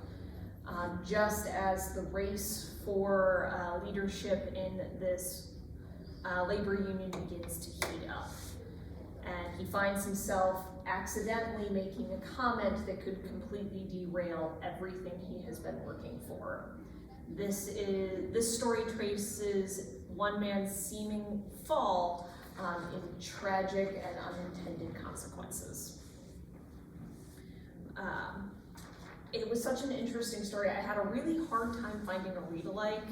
Just as the race for leadership in this labor union begins to heat up. And he finds himself accidentally making a comment that could completely derail everything he has been working for. This story traces one man's seeming fall in tragic and unintended consequences. It was such an interesting story. I had a really hard time finding a read-alike.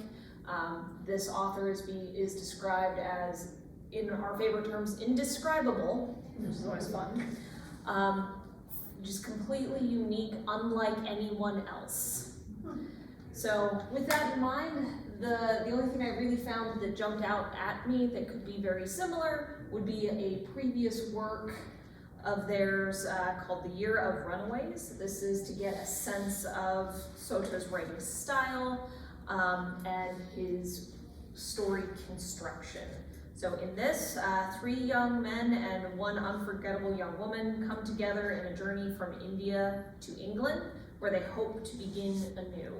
This author is described as, in our favorite terms, indescribable, which is always fun. Just completely unique, unlike anyone else. So with that in mind, the only thing I really found that jumped out at me that could be very similar would be a previous work of theirs called The Year of Runaways. This is to get a sense of Sota's writing style and his story construction. So in this, 3 young men and 1 unforgettable young woman come together in a journey from India to England, where they hope to begin anew.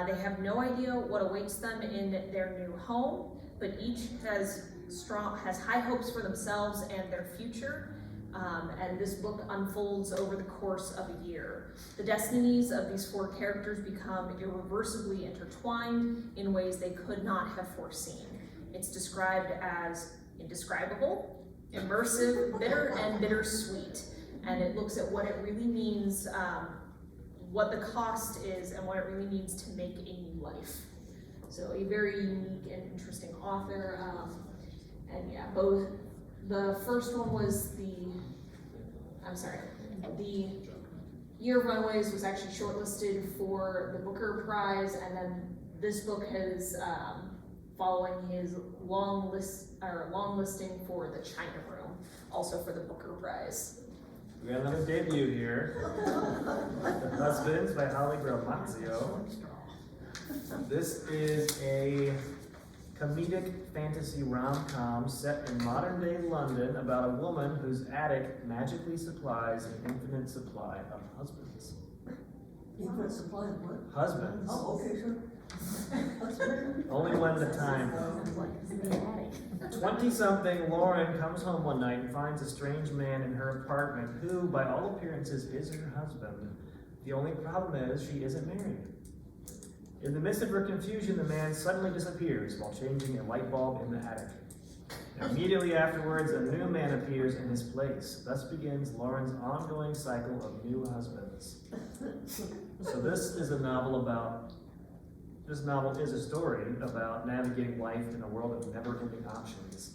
They have no idea what awaits them in their new home, but each has high hopes for themselves and their future. And this book unfolds over the course of a year. The destinies of these 4 characters become irreversibly intertwined in ways they could not have foreseen. It's described as indescribable, immersive, bitter, and bittersweet. And it looks at what it really means, what the cost is, and what it really means to make a new life. So a very unique and interesting author. And yeah, both the first one was the Year of Runaways was actually shortlisted for the Booker Prize, and then this book has following his long listing for the China Room, also for the Booker Prize. We got another debut here. The Husbands by Holly Gramazio. This is a comedic fantasy rom-com set in modern-day London about a woman whose attic magically supplies an infinite supply of husbands. Infinite supply of what? Husbands. Oh, okay, sure. Only when the time. 20-something Lauren comes home one night and finds a strange man in her apartment who, by all appearances, is her husband. The only problem is she isn't married. In the midst of her confusion, the man suddenly disappears while changing a light bulb in the attic. Immediately afterwards, a new man appears in his place. Thus begins Lauren's ongoing cycle of new husbands. So this is a novel is a story about navigating life in a world of never-ending options.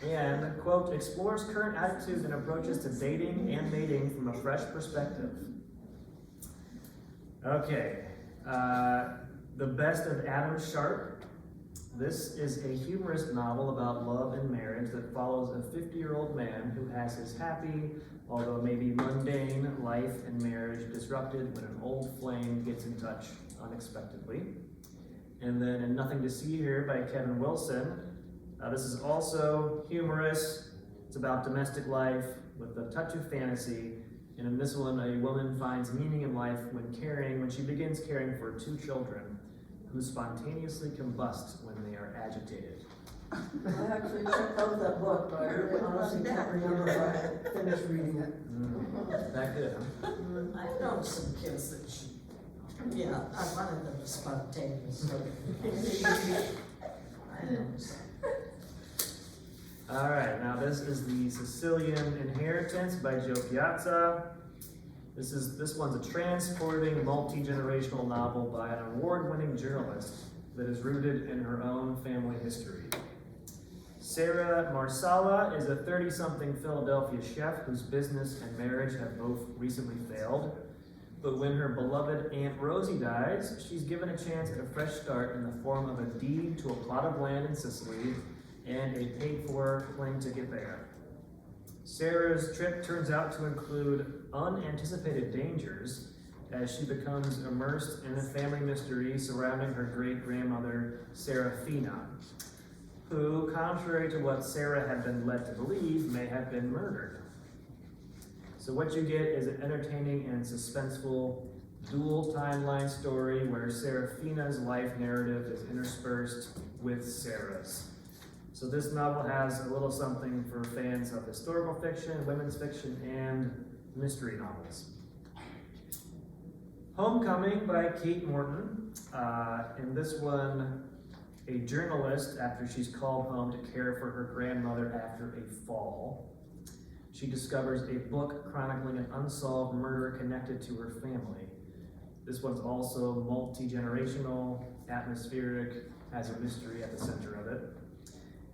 and, quote, explores current attitudes and approaches to dating and mating from a fresh perspective. Okay, The Best of Adam Sharp. This is a humorous novel about love and marriage that follows a 50-year-old man who has his happy, although maybe mundane, life and marriage disrupted when an old flame gets in touch unexpectedly. And then in Nothing to See Here by Kevin Wilson. This is also humorous. It's about domestic life with a touch of fantasy. And in this one, a woman finds meaning in life when she begins caring for 2 children who spontaneously combust when they are agitated. I actually checked out that book, but I really honestly can't remember if I finished reading it. That good, huh? I've known some kids that yeah, I wanted them to spontaneous. I know some. All right, now this is the Sicilian Inheritance by Joe Piazza. This one's a transporting, multi-generational novel by an award-winning journalist that is rooted in her own family history. Sarah Marsala is a 30-something Philadelphia chef whose business and marriage have both recently failed. But when her beloved Aunt Rosie dies, she's given a chance at a fresh start in the form of a deed to a plot of land in Sicily and a paid-for plane ticket there. Sarah's trip turns out to include unanticipated dangers as she becomes immersed in a family mystery surrounding her great-grandmother, Serafina, who, contrary to what Sarah had been led to believe, may have been murdered. So what you get is an entertaining and suspenseful dual timeline story where Serafina's life narrative is interspersed with Sarah's. So this novel has a little something for fans of historical fiction, women's fiction, and mystery novels. Homecoming by Kate Morton. In this one, a journalist, after she's called home to care for her grandmother after a fall, she discovers a book chronicling an unsolved murder connected to her family. This one's also multi-generational, atmospheric, has a mystery at the center of it.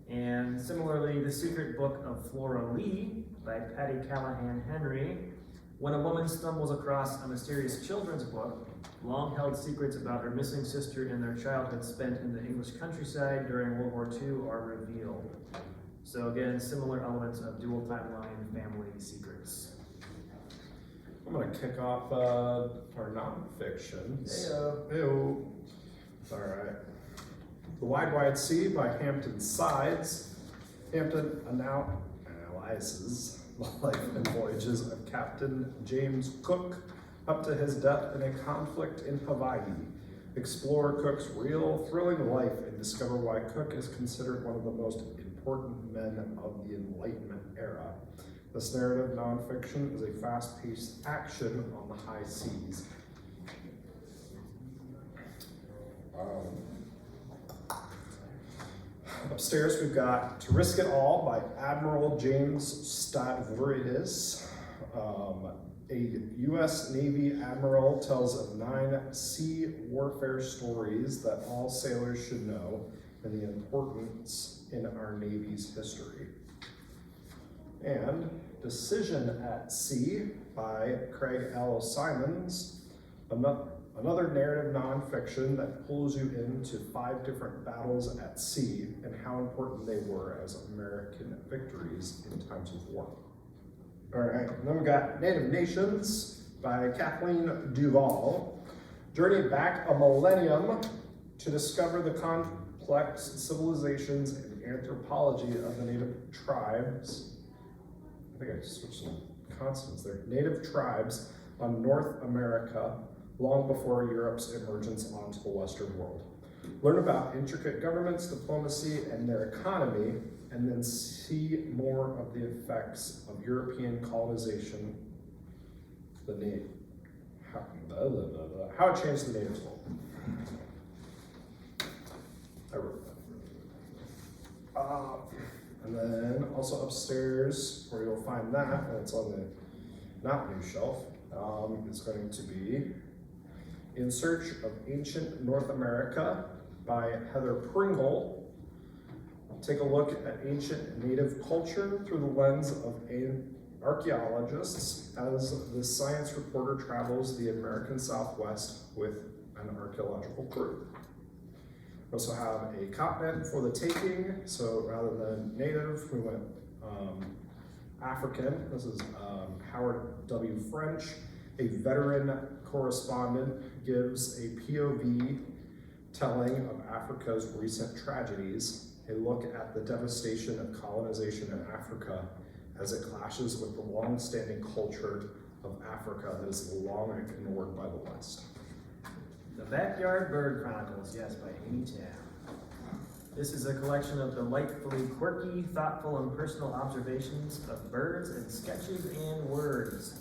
And similarly, The Secret Book of Flora Lee by Patty Callahan Henry. When a woman stumbles across a mysterious children's book, long-held secrets about her missing sister and their childhood spent in the English countryside during World War II are revealed. So again, similar elements of dual timeline family secrets. I'm gonna kick off our nonfiction. Heyo. All right. The Wide Wide Sea by Hampton Sides. Hampton analyzes the life and voyages of Captain James Cook up to his death in a conflict in Hawaii. Explore Cook's real, thrilling life and discover why Cook is considered one of the most important men of the Enlightenment era. This narrative nonfiction is a fast-paced action on the high seas. Upstairs we've got To Risk It All by Admiral James Stavridis. A U.S. Navy admiral tells of 9 sea warfare stories that all sailors should know and the importance in our Navy's history. And Decision at Sea by Craig L. Simons, another narrative nonfiction that pulls you into 5 different battles at sea and how important they were as American victories in times of war. All right, and then we got Native Nations by Kathleen Duvall. Journey back a millennium to discover the complex civilizations and anthropology of the native tribes. I think I switched some consonants there. Native tribes on North America long before Europe's emergence onto the Western world. Learn about intricate governments, diplomacy, and their economy, and then see more of the effects of European colonization, how it changed the natives' world. I wrote that. And then also upstairs, where you'll find that, and it's on the not new shelf, is going to be In Search of Ancient North America by Heather Pringle. take a look at ancient native culture through the lens of archaeologists as the science reporter travels the American Southwest with an archaeological crew. We also have a continent for the taking, so rather than native, we went African. This is Howard W. French, a veteran correspondent, gives a POV telling of Africa's recent tragedies, a look at the devastation of colonization in Africa as it clashes with the long-standing culture of Africa that is long ignored by the West. The Backyard Bird Chronicles, yes, by Amy Tan. This is a collection of delightfully quirky, thoughtful, and personal observations of birds and sketches and words.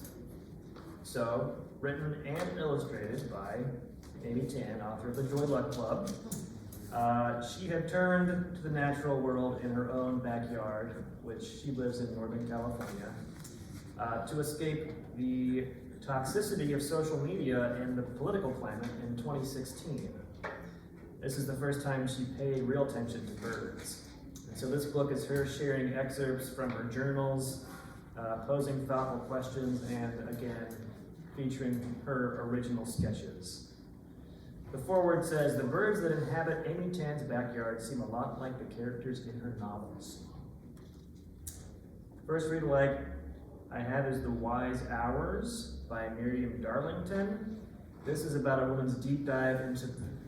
So, written and illustrated by Amy Tan, author of the Joy Luck Club. She had turned to the natural world in her own backyard, which she lives in Northern California, to escape the toxicity of social media and the political climate in 2016. This is the first time she paid real attention to birds. And so this book is her sharing excerpts from her journals, posing thoughtful questions, and again, featuring her original sketches. The foreword says, the birds that inhabit Amy Tan's backyard seem a lot like the characters in her novels. First read alike I have is The Wise Hours by Miriam Darlington. This is about a woman's deep dive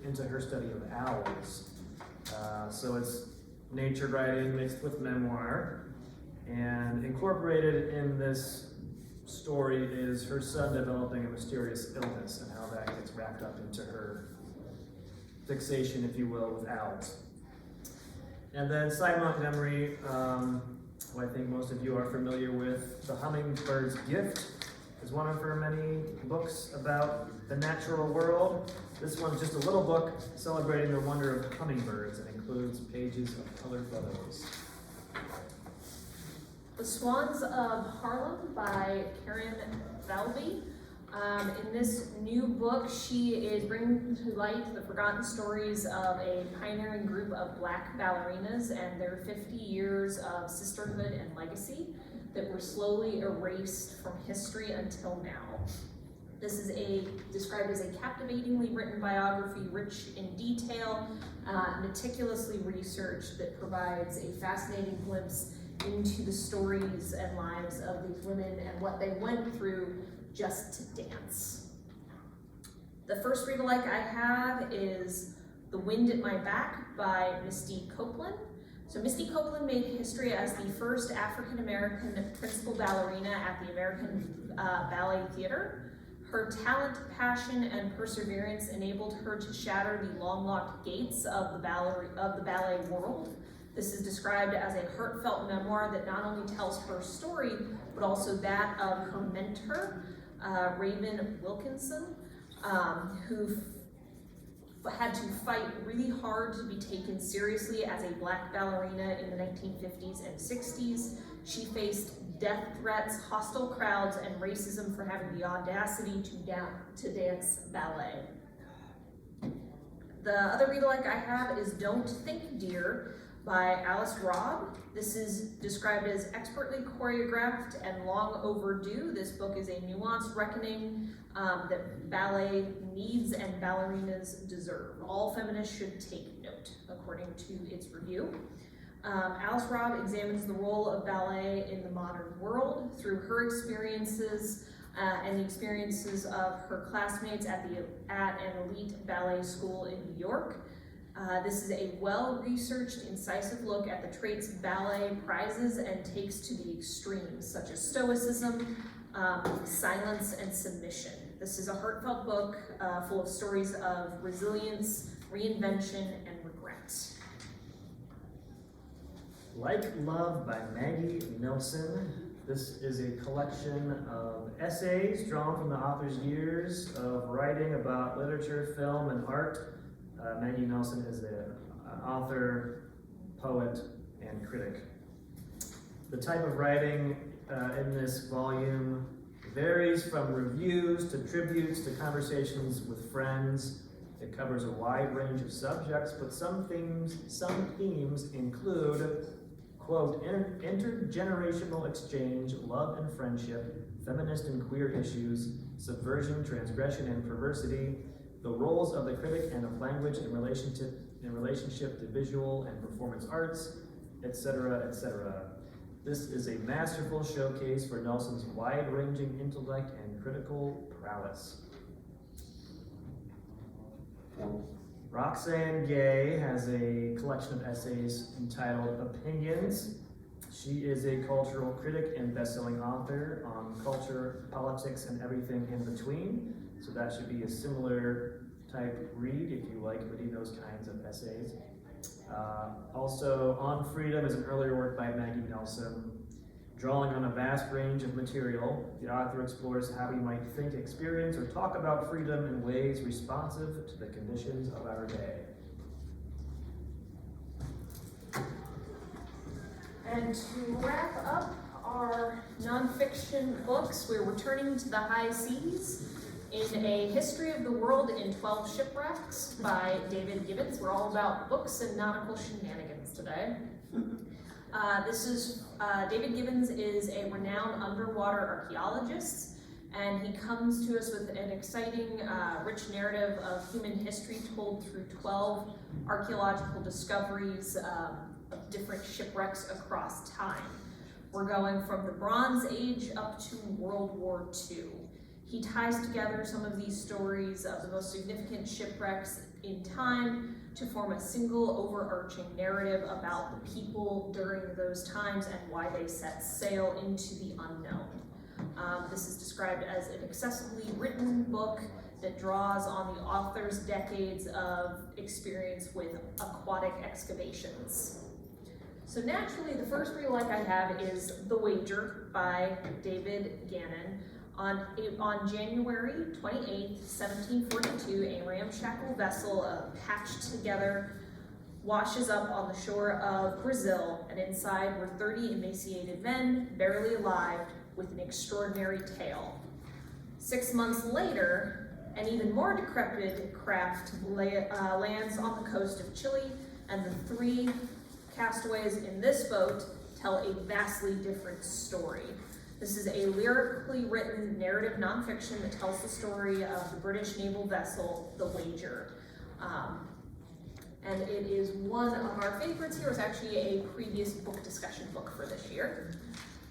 into her study of owls. So it's nature writing mixed with memoir. And incorporated in this story is her son developing a mysterious illness and how that gets wrapped up into her fixation, if you will, with owls. And then Cy Montgomery, who I think most of you are familiar with, The Hummingbird's Gift is one of her many books about the natural world. This one's just a little book celebrating the wonder of hummingbirds and includes pages of colored photos. The Swans of Harlem by Karen Falvey. In this new book, she is bringing to light the forgotten stories of a pioneering group of Black ballerinas and their 50 years of sisterhood and legacy that were slowly erased from history until now. This is described as a captivatingly written biography, rich in detail, meticulously researched, that provides a fascinating glimpse into the stories and lives of these women and what they went through just to dance. The first read alike I have is The Wind at My Back by Misty Copeland. So Misty Copeland made history as the first African-American principal ballerina at the American Ballet Theater. Her talent, passion, and perseverance enabled her to shatter the long-locked gates of the ballet world. This is described as a heartfelt memoir that not only tells her story, but also that of her mentor, Raven Wilkinson, who had to fight really hard to be taken seriously as a Black ballerina in the 1950s and 60s. She faced death threats, hostile crowds, and racism for having the audacity to dance ballet. The other read alike I have is Don't Think Dear by Alice Robb. This is described as expertly choreographed and long overdue. This book is a nuanced reckoning that ballet needs and ballerinas deserve. All feminists should take note, according to its review. Alice Robb examines the role of ballet in the modern world through her experiences and the experiences of her classmates at an elite ballet school in New York. This is a well-researched, incisive look at the traits ballet prizes and takes to the extremes, such as stoicism, silence, and submission. This is a heartfelt book full of stories of resilience, reinvention, and regret. Like Love by Maggie Nelson. This is a collection of essays drawn from the author's years of writing about literature, film, and art. Maggie Nelson is an author, poet, and critic. The type of writing in this volume varies from reviews to tributes to conversations with friends. It covers a wide range of subjects, but some themes include, quote, intergenerational exchange, love and friendship, feminist and queer issues, subversion, transgression, and perversity, the roles of the critic and of language in relationship to visual and performance arts, etc., etc. This is a masterful showcase for Nelson's wide-ranging intellect and critical prowess. Roxane Gay has a collection of essays entitled Opinions. She is a cultural critic and best-selling author on culture, politics, and everything in between. So that should be a similar type read if you like reading those kinds of essays. Also, On Freedom is an earlier work by Maggie Nelson. Drawing on a vast range of material, the author explores how we might think, experience, or talk about freedom in ways responsive to the conditions of our day. And to wrap up our nonfiction books, we're returning to the high seas in A History of the World in 12 Shipwrecks by David Gibbons. We're all about books and nautical shenanigans today. David Gibbons is a renowned underwater archaeologist, and he comes to us with an exciting, rich narrative of human history told through 12 archaeological discoveries of different shipwrecks across time. We're going from the Bronze Age up to World War II. He ties together some of these stories of the most significant shipwrecks in time to form a single overarching narrative about the people during those times and why they set sail into the unknown. This is described as an accessibly written book that draws on the author's decades of experience with aquatic excavations. So naturally, the first read alike I have is The Wager by David Gannon. On January 28, 1742, a ramshackle vessel patched together washes up on the shore of Brazil, and inside were 30 emaciated men, barely alive, with an extraordinary tale. 6 months later, an even more decrepit craft lands on the coast of Chile, and the 3 castaways in this boat tell a vastly different story. This is a lyrically written narrative nonfiction that tells the story of the British naval vessel, The Wager. And it is one of our favorites here. It's actually a previous book discussion book for this year.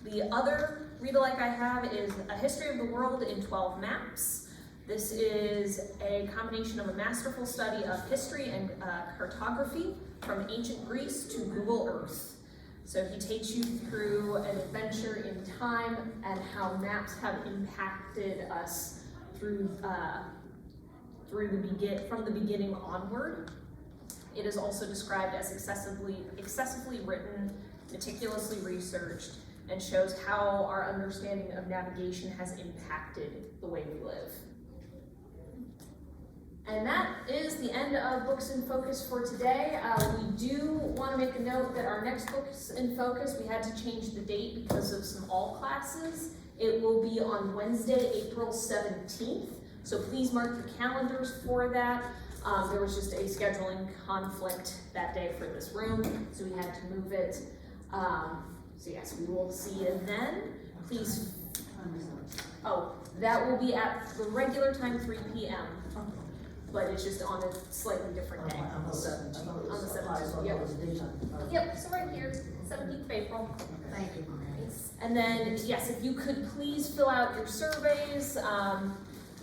The other read-alike I have is A History of the World in 12 Maps. This is a combination of a masterful study of history and cartography from ancient Greece to Google Earth. So he takes you through an adventure in time and how maps have impacted us from the beginning onward. It is also described as excessively written, meticulously researched, and shows how our understanding of navigation has impacted the way we live. And that is the end of Books in Focus for today. We do want to make a note that our next Books in Focus, we had to change the date because of some all classes. It will be on Wednesday, April 17th. So please mark your calendars for that. There was just a scheduling conflict that day for this room, so we had to move it. So yes, we will see you then. Please, that will be at the regular time, 3 p.m. But it's just on a slightly different day. On the 17th. On the 17th, yep. So right here, 17th of April. Thank you. And then, yes, if you could please fill out your surveys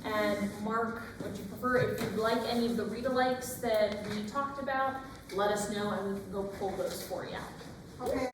and mark what you prefer. If you'd like any of the read-alikes that we talked about, let us know and we can go pull those for you. Okay.